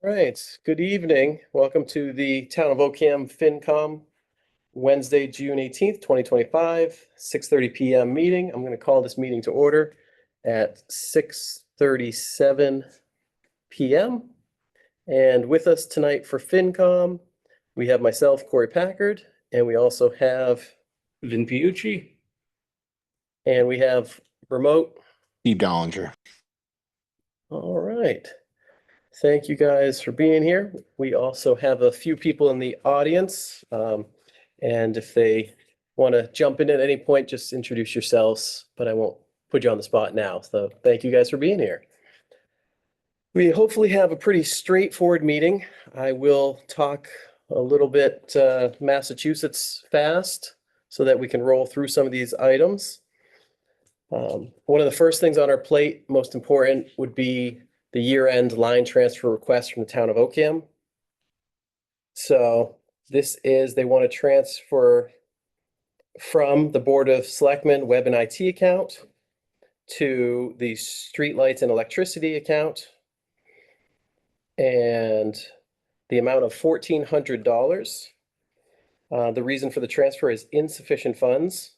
Right, good evening. Welcome to the Town of Ocam FinCom Wednesday, June 18th, 2025, 6:30 PM meeting. I'm going to call this meeting to order at 6:37 PM. And with us tonight for FinCom, we have myself, Corey Packard, and we also have, Vin Piucci. and we have remote. Steve Dollinger. All right. Thank you guys for being here. We also have a few people in the audience. And if they want to jump in at any point, just introduce yourselves, but I won't put you on the spot now. So thank you guys for being here. We hopefully have a pretty straightforward meeting. I will talk a little bit Massachusetts fast so that we can roll through some of these items. One of the first things on our plate, most important, would be the year-end line transfer request from the Town of Ocam. So this is, they want to transfer from the Board of Selectmen Web and IT account to the streetlights and electricity account. And the amount of $1,400. The reason for the transfer is insufficient funds.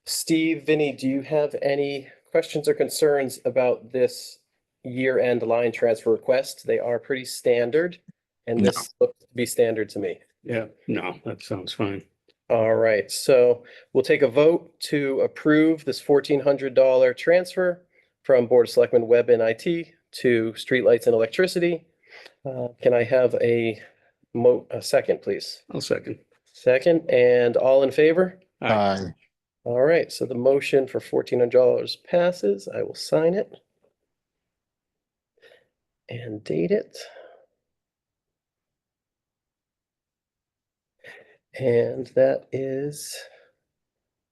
Steve, Vinny, do you have any questions or concerns about this year-end line transfer request? They are pretty standard, and No. this looks to be standard to me. Yeah, no, that sounds fine. All right, so we'll take a vote to approve this $1,400 transfer from Board of Selectmen Web and IT to streetlights and electricity. Can I have a second, please? I'll second. Second, and all in favor? Aye. All right, so the motion for $1,400 passes. I will sign it and date it. And that is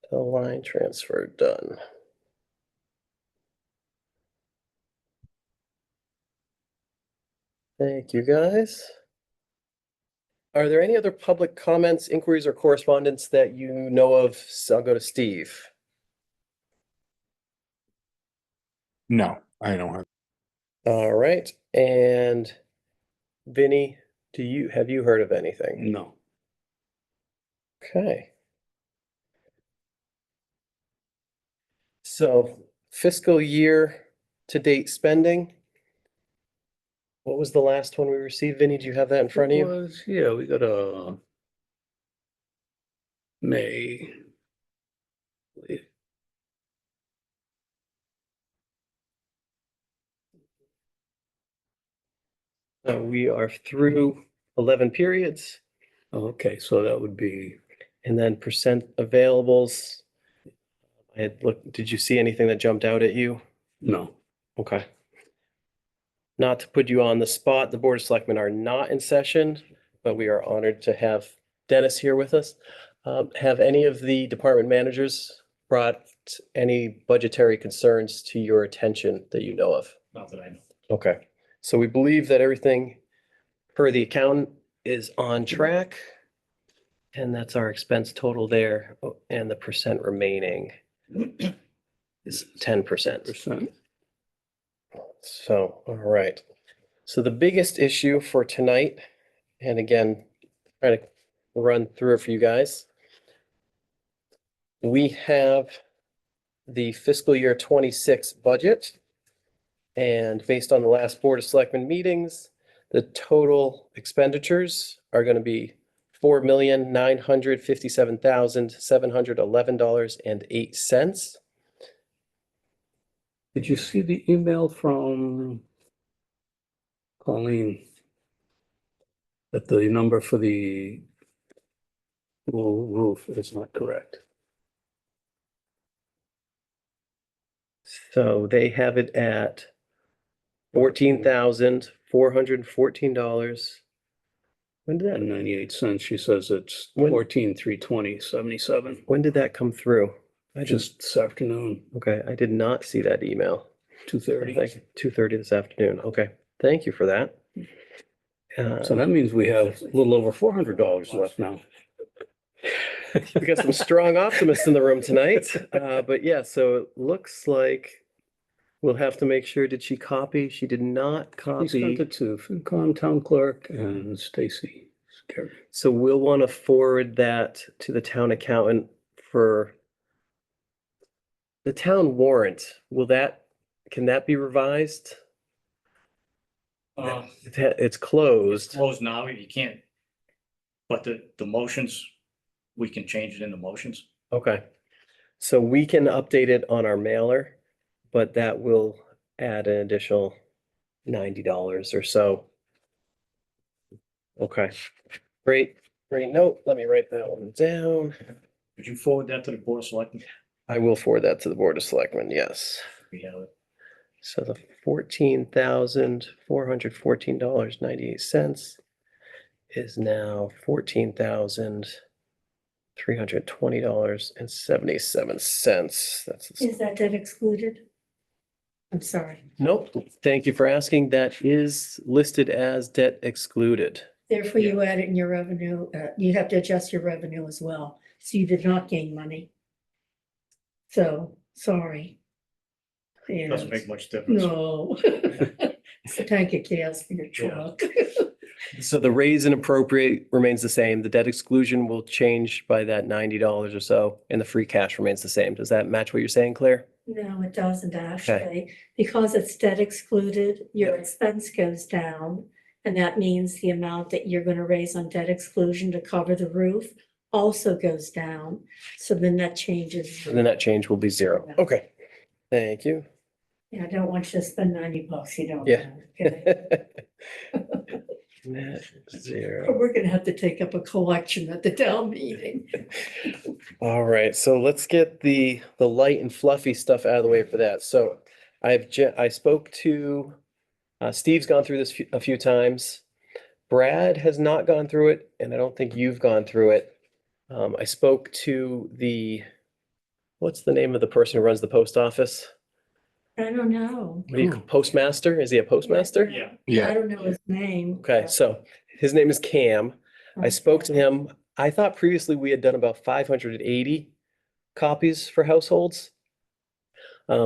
the line transfer done. Thank you, guys. Are there any other public comments, inquiries, or correspondence that you know of? So I'll go to Steve. No, I don't have. All right, and Vinny, have you heard of anything? No. Okay. So fiscal year to date spending. What was the last one we received? Vinny, do you have that in front of you? Yeah, we got a May. We are through 11 periods, Okay, so that would be, and then percent availables. I had looked, did you see anything that jumped out at you? no. Okay. Not to put you on the spot, the Board of Selectmen are not in session, but we are honored to have Dennis here with us. Have any of the department managers brought any budgetary concerns to your attention that you know of? Not that I know. Okay, so we believe that everything per the account is on track. And that's our expense total there, and the percent remaining is 10%. So, all right. So the biggest issue for tonight, and again, try to run through it for you guys. We have the fiscal year 26 budget. And based on the last Board of Selectmen meetings, the total expenditures are going to be $4,957,711.08. Did you see the email from Colleen? That the number for the roof is not correct. So they have it at $14,414. When did And that, 98 cents, she says it's When- 14,320.77. when did that come through? Just this afternoon, Okay, I did not see that email. 2:30. 2:30 this afternoon. Okay, thank you for that. So that means we have a little over $400 left now. We got some strong optimists in the room tonight. But yeah, so it looks like we'll have to make sure, did she copy? She did not We sent copy. it to FinCom, Town Clerk, and Stacy. Scary. So we'll want to forward that to the town accountant for the town warrant. Can that be revised? It's closed. Closed now, you can't. But the motions, we can change it in the motions. Okay. So we can update it on our mailer, but that will add an additional $90 or so. Okay, great note. Let me write that one down. Would you forward that to the board of selectmen? I will forward that to the Board of Selectmen, yes. We have it. So the $14,414.98 is now $14,320.77. That's, Is that debt excluded? I'm sorry. nope, thank you for asking. That is listed as debt excluded. Therefore, you add it in your revenue, you have to adjust your revenue as well. So you did not gain money. So, sorry. Yeah. Doesn't make much difference. No. It's a tank of gas for your truck. So the raise and appropriate remains the same. The debt exclusion will change by that $90 or so, and the free cash remains the same. Does that match what you're saying, Claire? No, it doesn't actually, because it's debt excluded, your expense goes down. And that means the amount that you're gonna raise on debt exclusion to cover the roof also goes down. So the net changes. The net change will be zero. Okay, thank you. Yeah, I don't want you to spend $90, you don't. Yeah. Okay? Net zero. Or we're gonna have to take up a collection at the town meeting. All right, so let's get the light and fluffy stuff out of the way for that. So I spoke to Steve's gone through this a few times. Brad has not gone through it, and I don't think you've gone through it. I spoke to what's the name of the person who runs the post office? I don't know. What do you, postmaster? Is he a postmaster? Yeah. I Yeah, don't know his name. Okay, so his name is Cam. I spoke to him. I thought previously we had done about 580 copies for households.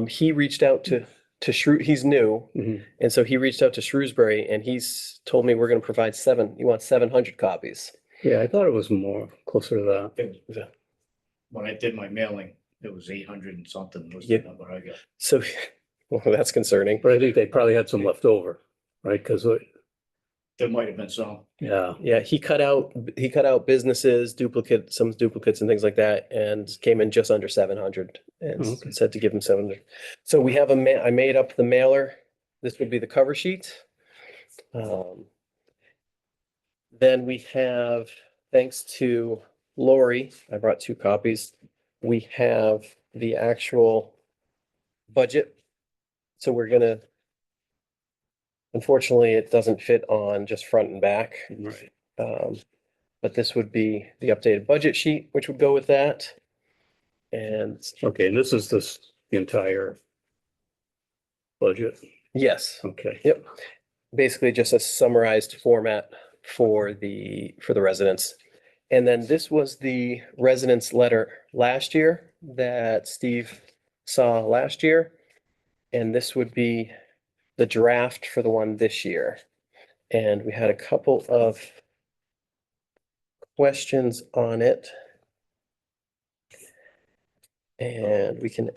He reached out to he's new, Mhm. and so he reached out to Shrewsbury, and he's told me we're gonna provide he wants 700 copies. Yeah, I thought it was more closer to that. When I did my mailing, it was 800 and something was Yeah. the number I got. So, well, that's concerning. But I think they probably had some left over, right? Because, There might have been some. yeah, Yeah, he cut out businesses, some duplicates and things like that, and came in just under 700 and Okay. said to give him 700. So we have I made up the mailer. This would be the cover sheet. Then we have, thanks to Lori, I brought 2 copies. We have the actual budget. So we're gonna, unfortunately, it doesn't fit on just front and back. right. But this would be the updated budget sheet, which would go with that. And Okay, and this is the entire budget. yes, Okay. yep, basically just a summarized format for the residents. And then this was the residents letter last year that Steve saw last year. And this would be the draft for the one this year. And we had a couple of questions on it. And we can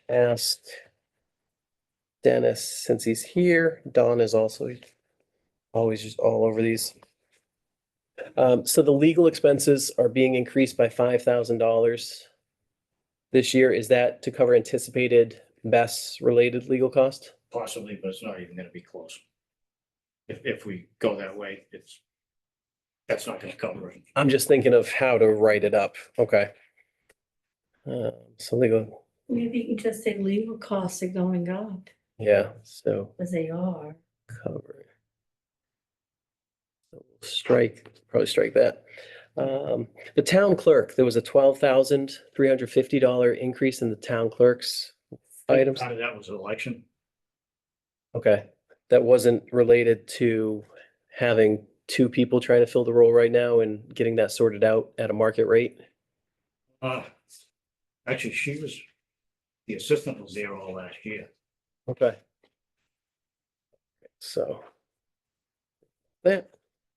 ask Dennis, since he's here. Don is also always just all over these. So the legal expenses are being increased by $5,000 this year. Is that to cover anticipated BES related legal cost? Possibly, but it's not even gonna be close. If we go that way, that's not gonna cover it. I'm just thinking of how to write it up. Okay. So legal, Maybe you can just say legal costs are going up, yeah, so as they are. cover. So we'll probably strike that. The town clerk, there was a $12,350 increase in the town clerk's items. Part of that was election. Okay, that wasn't related to having 2 people trying to fill the role right now and getting that sorted out at a market rate? Actually, the assistant was there all last year. Okay. So. That,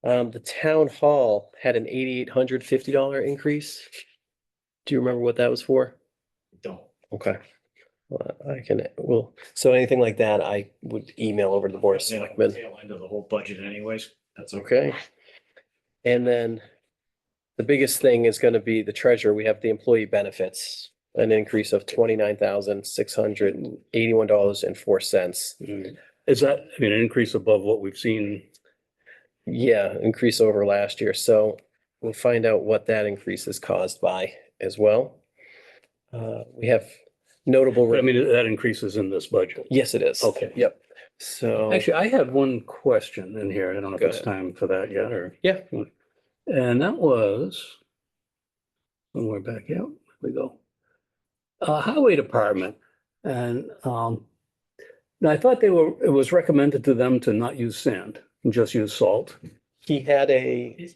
the town hall had an $8,850 increase. Do you remember what that was for? Don't. Okay. Well, so anything like that, I would email over to the board of That's like selectmen. tail end of the whole budget anyways. That's okay. And then the biggest thing is gonna be the treasurer. We have the employee benefits, an increase of $29,681.04. Is that, I mean, an increase above what we've seen? Yeah, increase over last year. So we'll find out what that increase is caused by as well. We have notable. But I mean, that increases in this budget. Yes, it is. Okay. Yep. So. Actually, I had one question in here. I don't know if Go it's ahead. time for that yet or. Yeah. And that was somewhere back out, we go. Highway Department. And now I thought it was recommended to them to not use sand and just use salt. He had a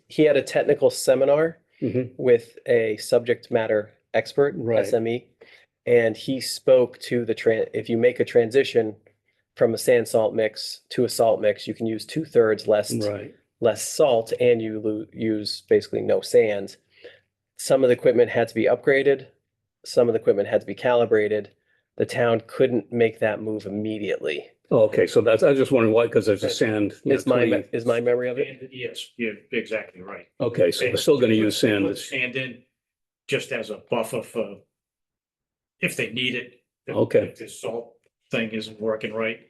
technical seminar Mhm. with a subject matter expert, Right. SME. And he spoke to if you make a transition from a sand salt mix to a salt mix, you can use 2/3 Right. less salt and you use basically no sand. Some of the equipment had to be upgraded. Some of the equipment had to be calibrated. The town couldn't make that move immediately. Oh, okay, so I was just wondering why, because there's a sand. Is my memory of it? And yes, you're exactly right. Okay, so we're still gonna use sand. Put sand in just as a buffer for if they need it. if- Okay. If this salt thing isn't working right.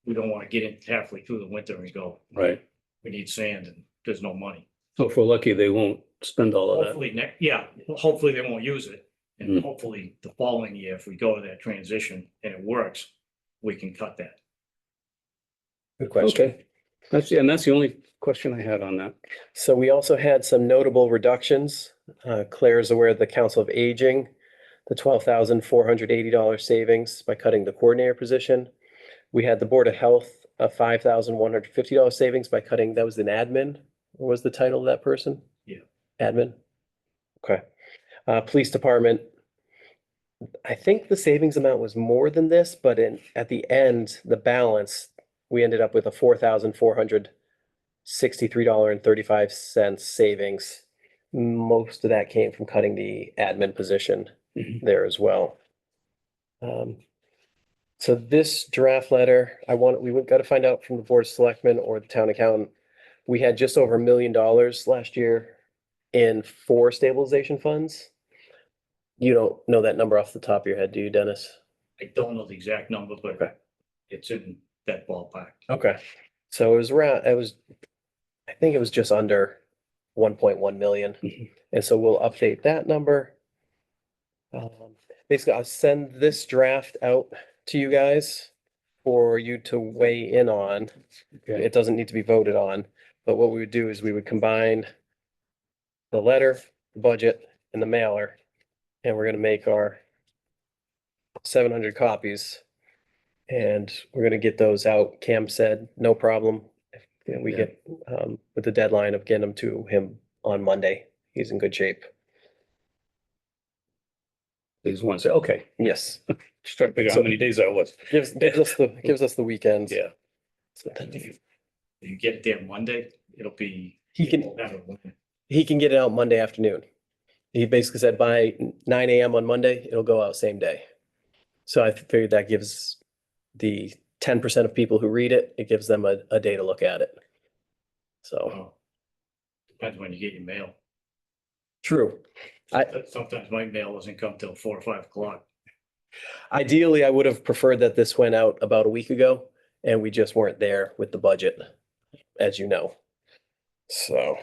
We don't want to get in halfway through the winter and go, Right. we need sand and there's no money. So if we're lucky, they won't spend all of that. Hopefully they won't use it. Hmm. And hopefully the following year, if we go to that transition and it works, we can cut that. Good question. Okay, that's the only question I had on that. So we also had some notable reductions. Claire is aware of the Council of Aging, the $12,480 savings by cutting the coordinator position. We had the Board of Health, a $5,150 savings by cutting, that was an admin, or was the title of that person? Yeah. Admin. Okay. Police Department, I think the savings amount was more than this, but at the end, the balance, we ended up with a $4,463.35 savings. Most of that came from cutting the admin position Mhm. there as well. So this draft letter, we got to find out from the Board of Selectmen or the town accountant. We had just over $1 million last year in 4 stabilization funds. You don't know that number off the top of your head, do you, Dennis? I don't know the exact number, Okay. but it's in that ballpark. Okay. So I think it was just under 1.1 million. Mhm. And so we'll update that number. Basically, I'll send this draft out to you guys for you to weigh in on. Okay. It doesn't need to be voted on, but what we would do is we would combine the letter, the budget, and the mailer, and we're gonna make our 700 copies. And we're gonna get those out. Cam said, no problem. And we Yeah. get, with the deadline of getting them to him on Monday. He's in good shape. These ones, okay, Yes, just trying to figure out how many days that was. gives us the weekends. Yeah. So then If you get it there Monday, it'll be. He can- it won't matter when. he can get it out Monday afternoon. He basically said by 9 AM on Monday, it'll go out same day. So I figured that gives the 10% of people who read it, it gives them a day to look at it. So, Oh, depends when you get your mail. true. Sometimes my mail doesn't come till 4 or 5 o'clock. Ideally, I would have preferred that this went out about a week ago and we just weren't there with the budget, as you know. So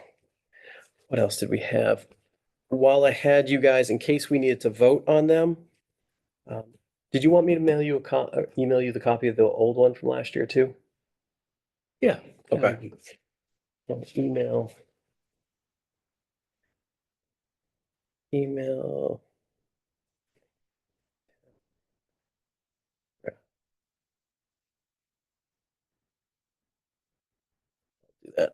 what else did we have? While I had you guys, in case we needed to vote on them, did you want me to mail you email you the copy of the old one from last year too? Yeah. Okay. Email. Do that.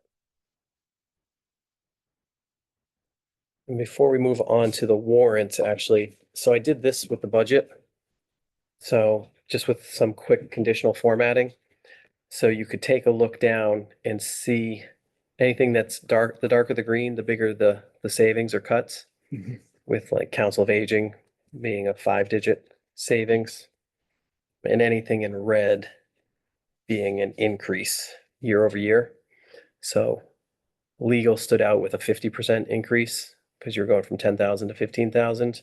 And before we move on to the warrants, actually, so I did this with the budget. So just with some quick conditional formatting. So you could take a look down and see anything that's dark, the darker the green, the bigger the savings or cuts. Mhm. With like Council of Aging being a 5-digit savings. And anything in red being an increase year over year. So legal stood out with a 50% increase because you're going from 10,000 to 15,000.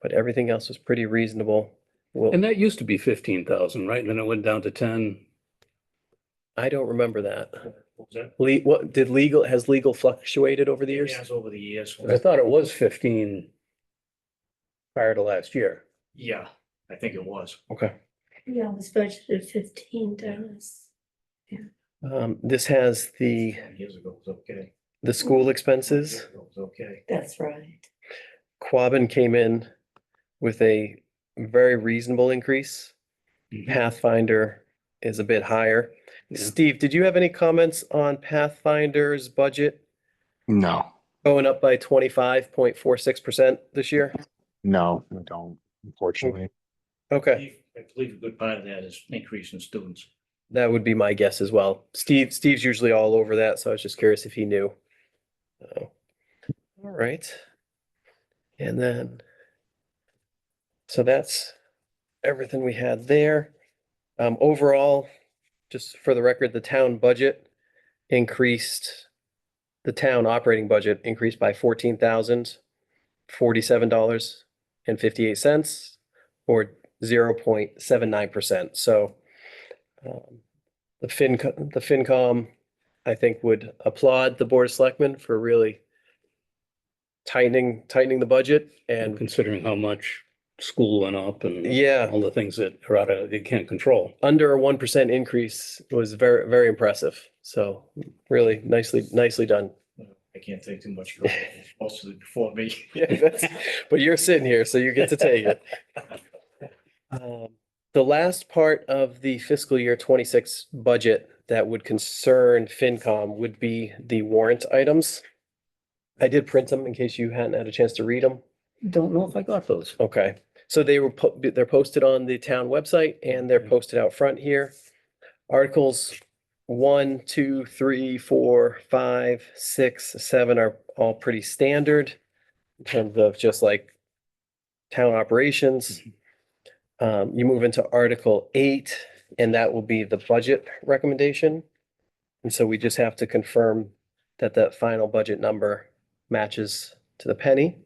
But everything else was pretty reasonable. Well, And that used to be 15,000, right? And then it went down to 10. I don't remember that. What was that? What did has legal fluctuated over the It years? has over the years. I thought it was 15 prior to last year. Yeah, I think it was. Okay. Yeah, it was budgeted 15, Dennis. This has the 20 years ago, it was okay. school expenses. Years ago, it was okay. That's right. Quabbin came in with a very reasonable increase. Mhm. Pathfinder is a bit higher. Yeah. Steve, did you have any comments on Pathfinder's budget No, going up by 25.46% this year? no, I don't, unfortunately. Okay, I believe a good part of that is increase in students. that would be my guess as well. Steve's usually all over that, so I was just curious if he knew. All right. And then, so that's everything we had there. Overall, just for the record, the town operating budget increased by $14,047.58 or 0.79%. So the FinCom, I think, would applaud the Board of Selectmen for really tightening the budget And and considering how much school went up and yeah, all the things that are out of, you can't control. under a 1% increase was very, very impressive. So really nicely done. I can't take too much credit. Most of it before me. But you're sitting here, so you get to take it. The last part of the fiscal year 26 budget that would concern FinCom would be the warrant items. I did print them in case you hadn't had a chance to read them. Don't know if I got those. Okay, so they're posted on the town website and they're posted out front here. Articles 1, 2, 3, 4, 5, 6, 7 are all pretty standard in terms of just like town operations. You move into Article 8, and that will be the budget recommendation. And so we just have to confirm that that final budget number matches to the penny.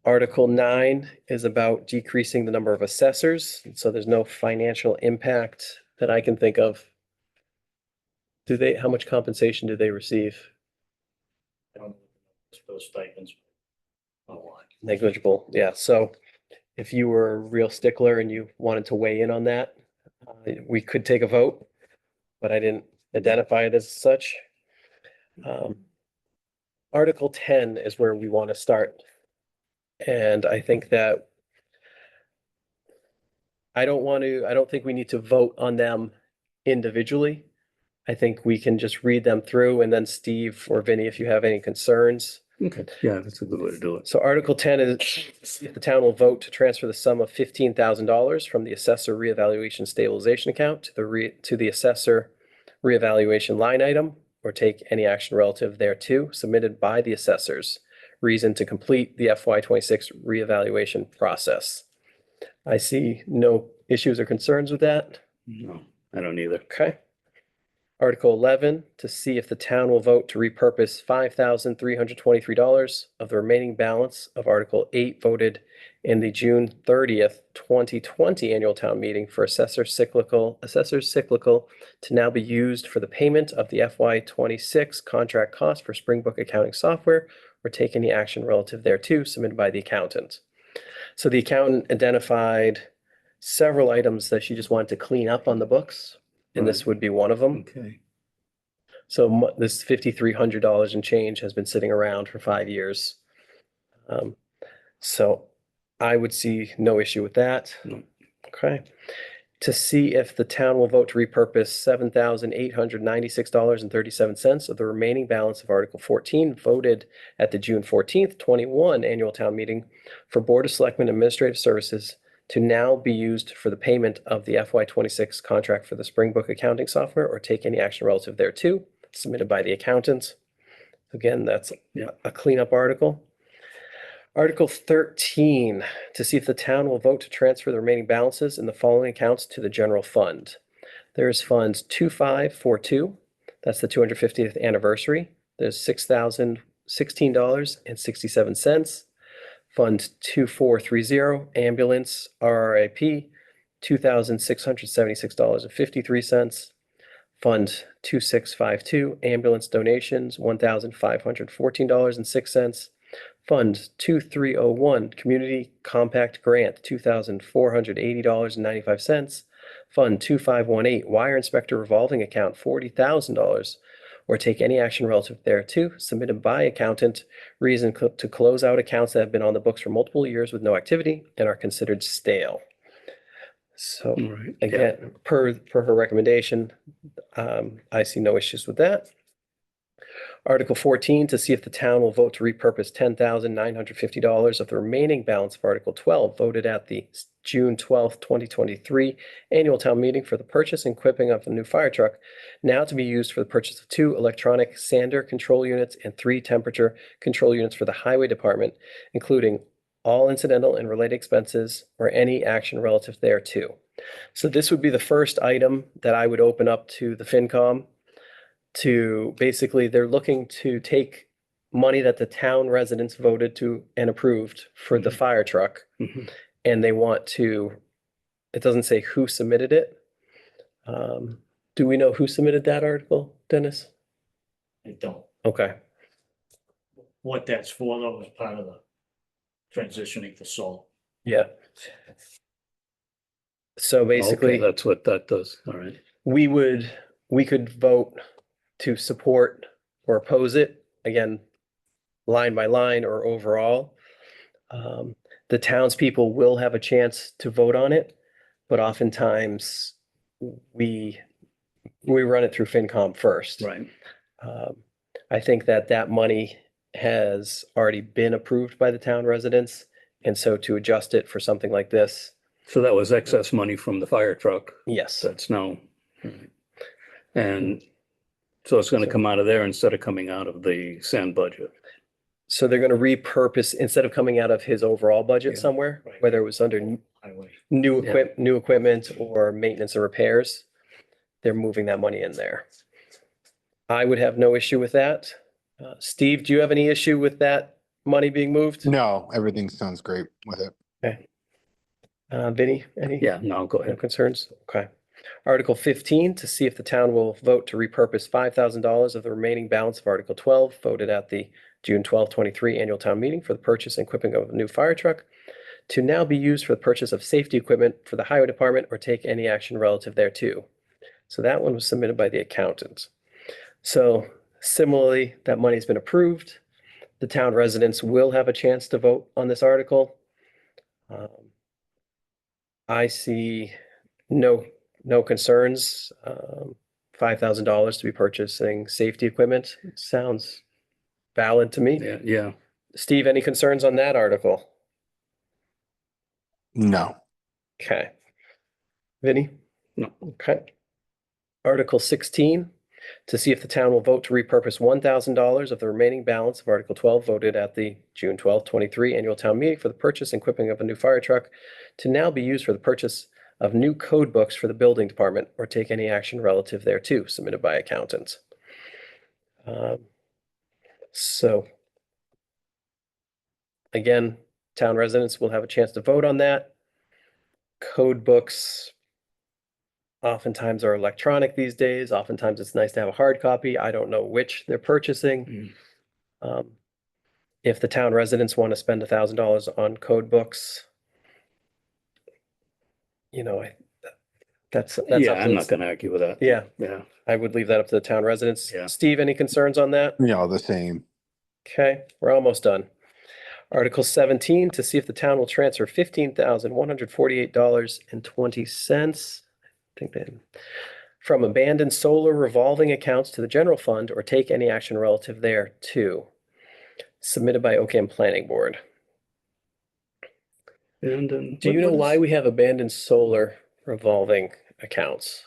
Article 9 is about decreasing the number of assessors, so there's no financial impact that I can think of. How much compensation do they receive? I don't know those stipends. A lot. Negligible, yeah, so if you were a real stickler and you wanted to weigh in on that, we could take a vote, but I didn't identify it as such. Article 10 is where we want to start. And I think that I don't think we need to vote on them individually. I think we can just read them through and then Steve or Vinny, if you have any concerns. Okay, yeah, that's a good way to do it. So Article 10 is if the town will vote to transfer the sum of $15,000 from the assessor reevaluation stabilization account to the assessor reevaluation line item or take any action relative thereto submitted by the assessors. Reason to complete the FY26 reevaluation process. I see no issues or concerns with that. No, I don't either. Okay. Article 11, to see if the town will vote to repurpose $5,323 of the remaining balance of Article 8 voted in the June 30th, 2020 annual town meeting for assessors cyclical to now be used for the payment of the FY26 contract cost for Springbrook accounting software or take any action relative thereto submitted by the accountant. So the accountant identified several items that she just wanted to clean up on the books, and this would be one of them. Okay. So this $5,300 and change has been sitting around for 5 years. So I would see no issue with that. No. Okay. To see if the town will vote to repurpose $7,896.37 of the remaining balance of Article 14 voted at the June 14th, 21 annual town meeting for Board of Selectmen Administrative Services to now be used for the payment of the FY26 contract for the Springbrook accounting software or take any action relative thereto, submitted by the accountant. Again, that's Yeah. a cleanup article. Article 13, to see if the town will vote to transfer the remaining balances in the following accounts to the general fund. There's funds 2542, that's the 250th anniversary. There's $6,016.67. Fund 2430, ambulance RRIP, $2,676.53. Fund 2652, ambulance donations, $1,514.06. Fund 2301, community compact grant, $2,480.95. Fund 2518, wire inspector revolving account, $40,000, or take any action relative thereto, submitted by accountant. Reason to close out accounts that have been on the books for multiple years with no activity and are considered stale. So All right. Yeah. again, per her recommendation, I see no issues with that. Article 14, to see if the town will vote to repurpose $10,950 of the remaining balance of Article 12 voted at the June 12th, 2023 annual town meeting for the purchase and equipping of a new fire truck, now to be used for the purchase of 2 electronic sander control units and 3 temperature control units for the highway department, including all incidental and related expenses or any action relative thereto. So this would be the first item that I would open up to the FinCom. To basically, they're looking to take money that the town residents voted to and approved for the fire truck, Mhm. and they want to, it doesn't say who submitted it. Do we know who submitted that article, Dennis? I don't. Okay, What that's for though is part of the transitioning to solar. yeah. So Okay, basically, that's what that does. All right. we could vote to support or oppose it, again, line by line or overall. The townspeople will have a chance to vote on it, but oftentimes we run it through FinCom first. Right. I think that money has already been approved by the town residents, and so to adjust it for something like this, So that was excess money from the fire truck. yes. That's now. And so it's going to come out of there instead of coming out of the sand budget. So they're going to repurpose, instead of coming out of his overall budget Yeah, somewhere, right. whether it was under Highway. new Yeah. equipment or maintenance and repairs, they're moving that money in there. I would have no issue with that. Steve, do you have any issue with that money being moved? No, everything sounds great with it. Vinny, any? Yeah, no, go No ahead. concerns? Okay. Article 15, to see if the town will vote to repurpose $5,000 of the remaining balance of Article 12 voted at the June 12, 23 annual town meeting for the purchase and equipping of a new fire truck to now be used for the purchase of safety equipment for the highway department or take any action relative thereto. So that one was submitted by the accountant. So similarly, that money's been approved. The town residents will have a chance to vote on this article. I see no concerns. $5,000 to be purchasing safety equipment sounds valid to me. Yeah, yeah. Steve, any concerns on that article? No, Okay. Vinny? No. Okay. Article 16, to see if the town will vote to repurpose $1,000 of the remaining balance of Article 12 voted at the June 12, 23 annual town meeting for the purchase and equipping of a new fire truck to now be used for the purchase of new code books for the building department or take any action relative thereto, submitted by accountants. So again, town residents will have a chance to vote on that. Code books oftentimes are electronic these days. Oftentimes it's nice to have a hard copy. I don't know which they're purchasing. If the town residents want to spend $1,000 on code books, that's Yeah, up to I'm the- not going to argue with that. Yeah, Yeah. I would leave that up to the town residents. Yeah. Steve, any concerns on that? the same. Okay, we're almost done. Article 17, to see if the town will transfer $15,148.20. I think that from abandoned solar revolving accounts to the general fund or take any action relative thereto. Submitted by Ocam Planning Board. And Do you know why we have abandoned solar revolving accounts?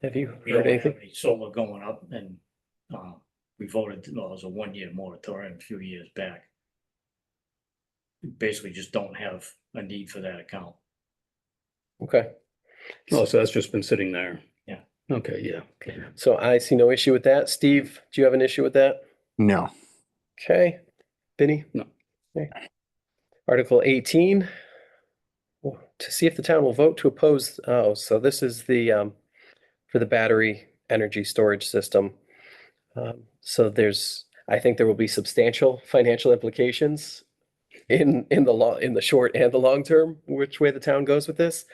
Have you We heard don't have anything? any solar going up and, we voted, no, it was a 1-year moratorium a few years back. We basically just don't have a need for that account. Okay, Oh, so that's just been sitting there. Yeah. Okay, yeah. so I see no issue with that. Steve, do you have an issue with that? No. Okay, Vinny? No. Okay. Article 18. To see if the town will vote to oppose, oh, so this is the, for the battery energy storage system. So I think there will be substantial financial implications in the short and the long term, which way the town goes with this.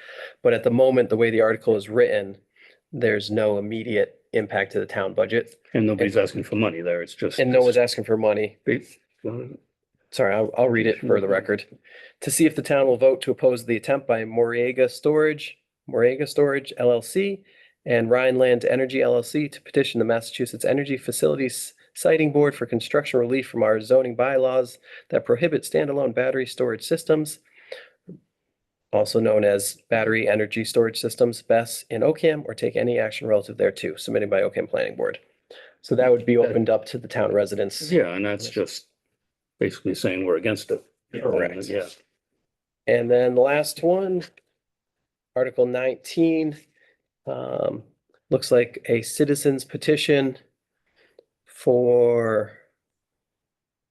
But at the moment, the way the article is written, there's no immediate impact to the town budget, And nobody's asking for money there. It's just. and no one's asking for money. Well, Sorry, I'll read it for the record. To see if the town will vote to oppose the attempt by Moriega Storage LLC and Rhineland Energy LLC to petition the Massachusetts Energy Facilities Siting Board for construction relief from our zoning bylaws that prohibit standalone battery storage systems, also known as Battery Energy Storage Systems, BESS, in Ocam, or take any action relative thereto, submitted by Ocam Planning Board. So that would be opened up to the town residents. Yeah, and that's just basically saying we're against it. Correct. Yeah. And then the last one, Article 19, looks like a citizen's petition for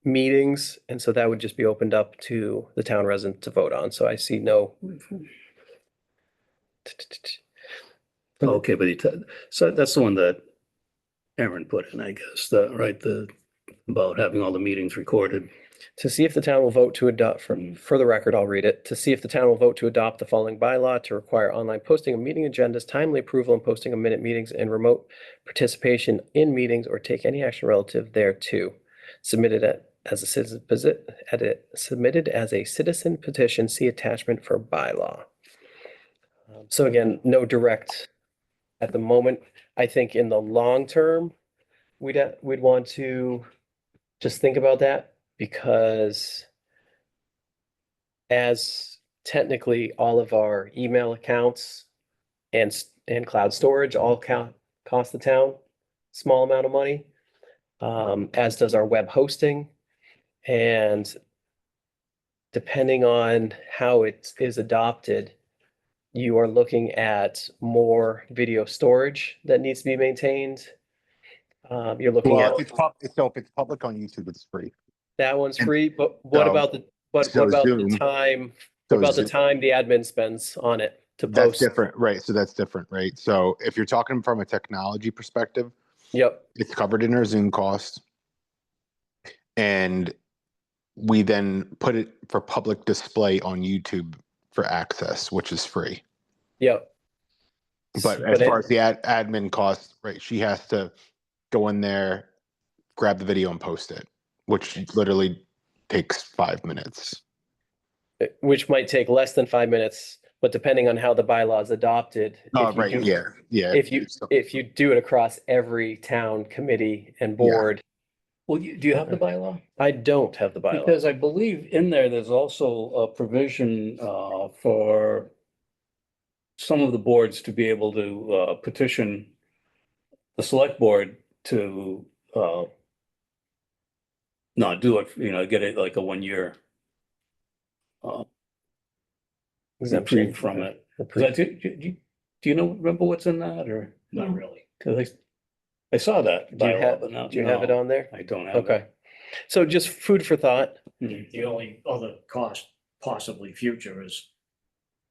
meetings, and so that would just be opened up to the town resident to vote on. So I see no. Okay, but so that's the one that Aaron put in, I guess, about having all the meetings recorded. To see if the town will vote to adopt, for the record, I'll read it. To see if the town will vote to adopt the following bylaw to require online posting of meeting agendas, timely approval and posting of minute meetings, and remote participation in meetings, or take any action relative thereto. Submitted as a citizen petition, see attachment for bylaw. So again, no direct at the moment. I think in the long term, we'd want to just think about that, because as technically all of our email accounts and cloud storage all cost the town small amount of money, as does our web hosting. And depending on how it is adopted, you are looking at more video storage that needs to be maintained. You're looking Well, at, if it's public on YouTube, it's free. that one's and free, but what so- about the, what so about the Zoom- time? So What about the Zoom- time the admin spends on it to That's post? different, right? So that's different, right? So if you're talking from a technology perspective, Yep, it's covered in our Zoom cost. And we then put it for public display on YouTube for access, which is free. yep. But But as it- far as the admin costs, right, she has to go in there, grab the video and post it, which literally takes 5 minutes. Which might take less than 5 minutes, but depending on how the bylaw is adopted. Oh, if you right, do- yeah. If you do it across every town committee and board, Well, do you have the bylaw? I don't have the bylaw. Because I believe in there's also a provision for some of the boards to be able to petition the select board to not do it, get it like a 1-year Exemption reprieve from it. The Is pre- that, do you know, remember what's in that, or? Not really. Because I saw that Do you bylaw, have- but now. Do you have it no, on there? I don't have it. Okay. So just food for thought. The only other cost possibly future is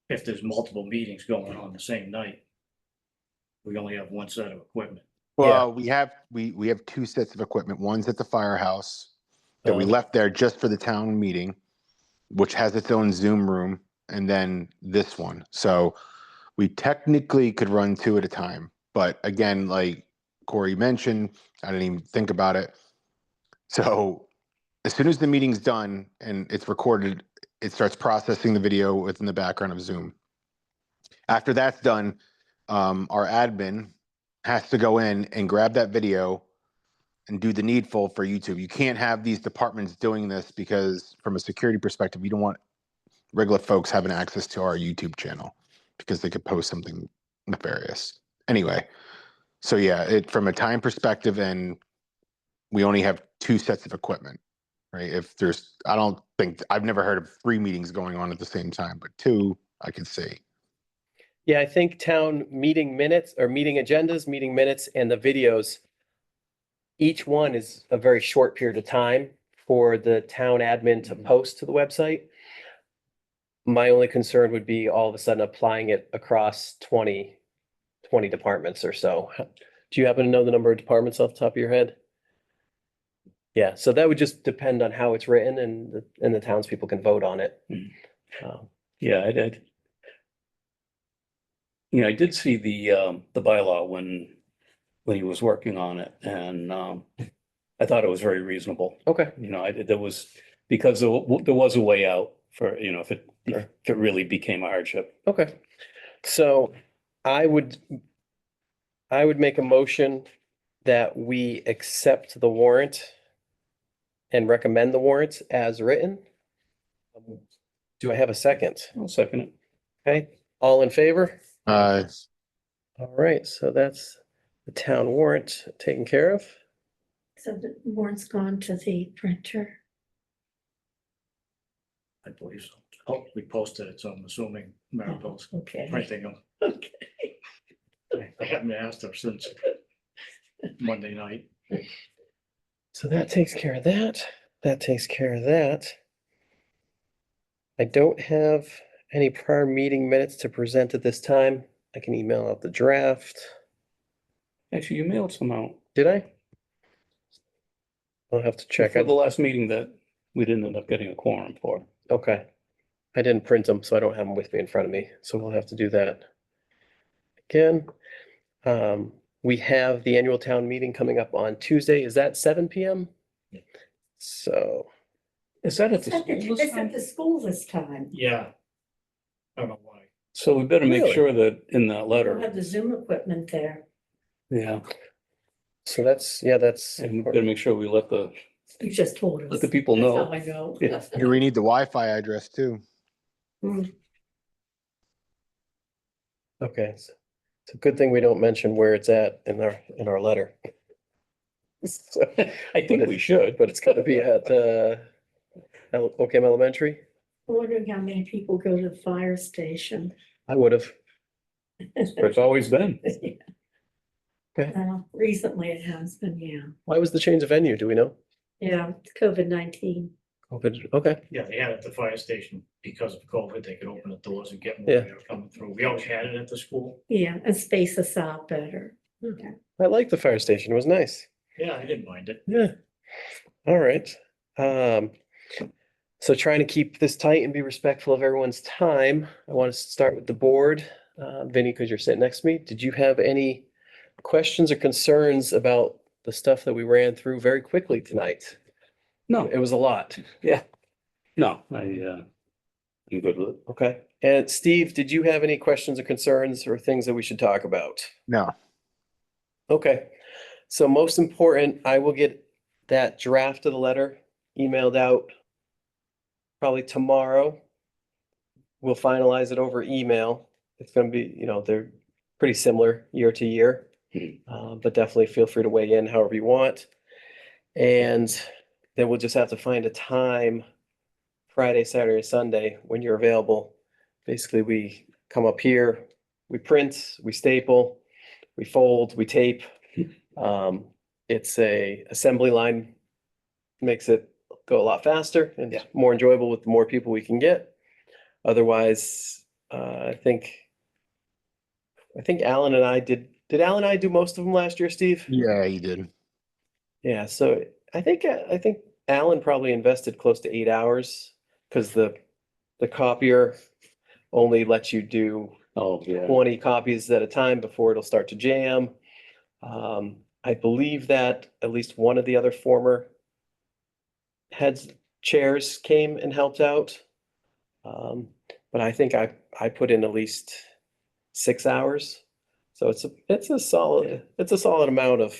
if there's multiple meetings going on the same night, we only have one set of equipment. Well, we have 2 sets of equipment. One's at the firehouse that we Uh, left there just for the town meeting, which has its own Zoom room, and then this one. So we technically could run 2 at a time. But again, like Corey mentioned, I didn't even think about it. So as soon as the meeting's done and it's recorded, it starts processing the video within the background of Zoom. After that's done, our admin has to go in and grab that video and do the needful for YouTube. You can't have these departments doing this because from a security perspective, you don't want regular folks having access to our YouTube channel because they could post something nefarious. Anyway, so yeah, it from a time perspective, and we only have 2 sets of equipment, right? If there's, I don't think, I've never heard of 3 meetings going on at the same time, but 2 I could see. Yeah, I think town meeting minutes or meeting agendas, meeting minutes and the videos, each one is a very short period of time for the town admin to post to the website. My only concern would be all of a sudden applying it across 20 departments or so. Do you happen to know the number of departments off the top of your head? Yeah, so that would just depend on how it's written and the townspeople can vote on it. Um, Yeah, I did. I did see the bylaw when he was working on it, and I thought it was very reasonable. Okay, There was, because there was a way out for, if Sure. it really became a hardship. okay. So I would make a motion that we accept the warrant and recommend the warrant as written. Do I have a second? I'll second it. Okay, all in favor? Uh, All right, so that's the town warrant taken care of. So the warrant's gone to the printer. I believe so. Oh, we posted it, so I'm assuming Maribel's Okay. printing them. Okay. I haven't asked her since Monday night. So that takes care of that. That takes care of that. I don't have any prior meeting minutes to present at this time. I can email out the draft. Actually, you mailed some out. Did I? I'll have to check. For the last meeting that we didn't end up getting a quorum for. Okay. I didn't print them, so I don't have them with me in front of me, so we'll have to do that again. We have the annual town meeting coming up on Tuesday. Is that 7 PM? Yeah. So, Is that at It's the at the, school this it's at time? the school this time. Yeah. I don't know why. So we better make Really? sure that in that We don't letter, have the Zoom equipment there. yeah, so that's, yeah, that's, and we better make sure we let the You just told us. the people That's know. how I know. Yeah. here we need the Wi-Fi address too. okay. It's a good thing we don't mention where it's at in our letter. So, I think we should, but it's gonna be at, Ocam Elementary. I'm wondering how many people go to the fire station. I would have. it's always been. Recently it has been, yeah. Why was the change of venue? Do we know? Yeah, it's COVID-19. COVID, okay, Yeah, they had it at the fire station because of COVID. They could open the doors and get more Yeah. air coming through. We always had it at the school. Yeah, and space us out better. I like the fire station. It was nice. Yeah, I didn't mind it. Yeah. All right. So trying to keep this tight and be respectful of everyone's time, I want to start with the board. Vinny, because you're sitting next to me, did you have any questions or concerns about the stuff that we ran through very quickly tonight? No, It was a lot. no, I'm good with it. Okay. And Steve, did you have any questions or concerns or things that we should talk about? No, Okay. So most important, I will get that draft of the letter emailed out probably tomorrow. We'll finalize it over email. It's gonna be, they're pretty similar year to year. But definitely feel free to weigh in however you want. And then we'll just have to find a time, Friday, Saturday, Sunday, when you're available. Basically, we come up here, we print, we staple, we fold, we tape. It's a assembly line, makes it go a lot faster and Yeah. more enjoyable with the more people we can get. Otherwise, I think Alan and I did Alan and I do most of them last year, Steve? yeah, you did. Yeah, so I think Alan probably invested close to 8 hours because the copier only lets you do Oh, yeah. 20 copies at a time before it'll start to jam. I believe that at least one of the other former heads chairs came and helped out. But I think I put in at least 6 hours. So it's a solid amount of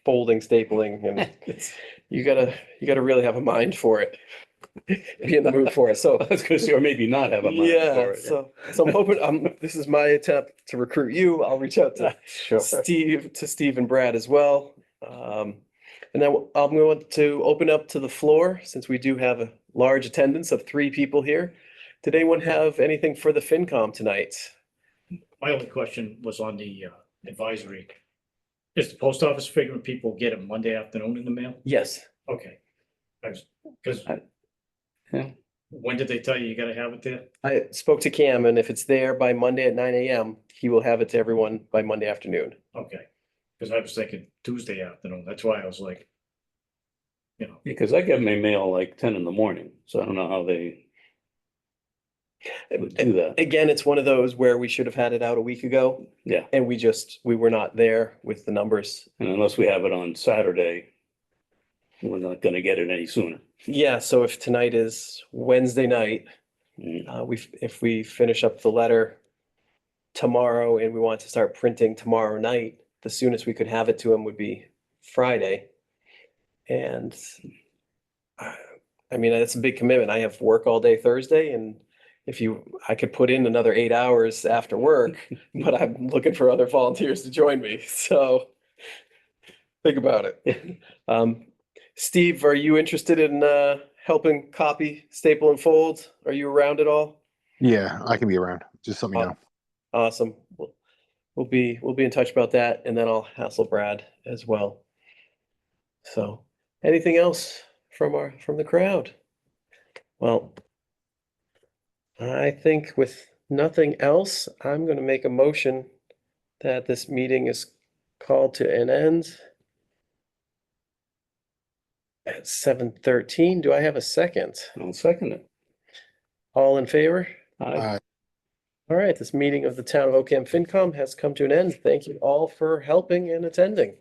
folding, stapling, and you gotta really have a mind for it. be in the mood for it. So I was gonna say, or maybe not have a mind yeah, for it. so I'm hoping, this is my attempt to recruit you. I'll reach out to Sure. Steve and Brad as well. And then I'm going to open up to the floor since we do have a large attendance of 3 people here. Did anyone have anything for the FinCom tonight? My only question was on the advisory. Is the post office figuring people get it Monday afternoon in the mail? Yes. Okay. Because Yeah. when did they tell you gotta have it there? I spoke to Cam, and if it's there by Monday at 9 AM, he will have it to everyone by Monday afternoon. Okay, because I was thinking Tuesday afternoon. That's why I was like, you know, Because I get my mail like 10 in the morning, so I don't know how they would do that. Again, it's one of those where we should have had it out a week ago. Yeah. And we were not there with the numbers. And unless we have it on Saturday, we're not gonna get it any sooner. Yeah, so if tonight is Wednesday night, if we finish up the letter tomorrow and we want to start printing tomorrow night, the soonest we could have it to him would be Friday. And I mean, that's a big commitment. I have work all day Thursday, and I could put in another 8 hours after work, but I'm looking for other volunteers to join me. So think about it. Steve, are you interested in helping copy, staple, and fold? Are you around at all? Yeah, I can be around. Just let me know. Awesome. We'll be in touch about that, and then I'll hassle Brad as well. So, anything else from the crowd? Well, I think with nothing else, I'm going to make a motion that this meeting is called to an end at 7:13. Do I have a second? I'll second it. All in favor? Aye. All right, this meeting of the Town of Ocam FinCom has come to an end. Thank you all for helping and attending.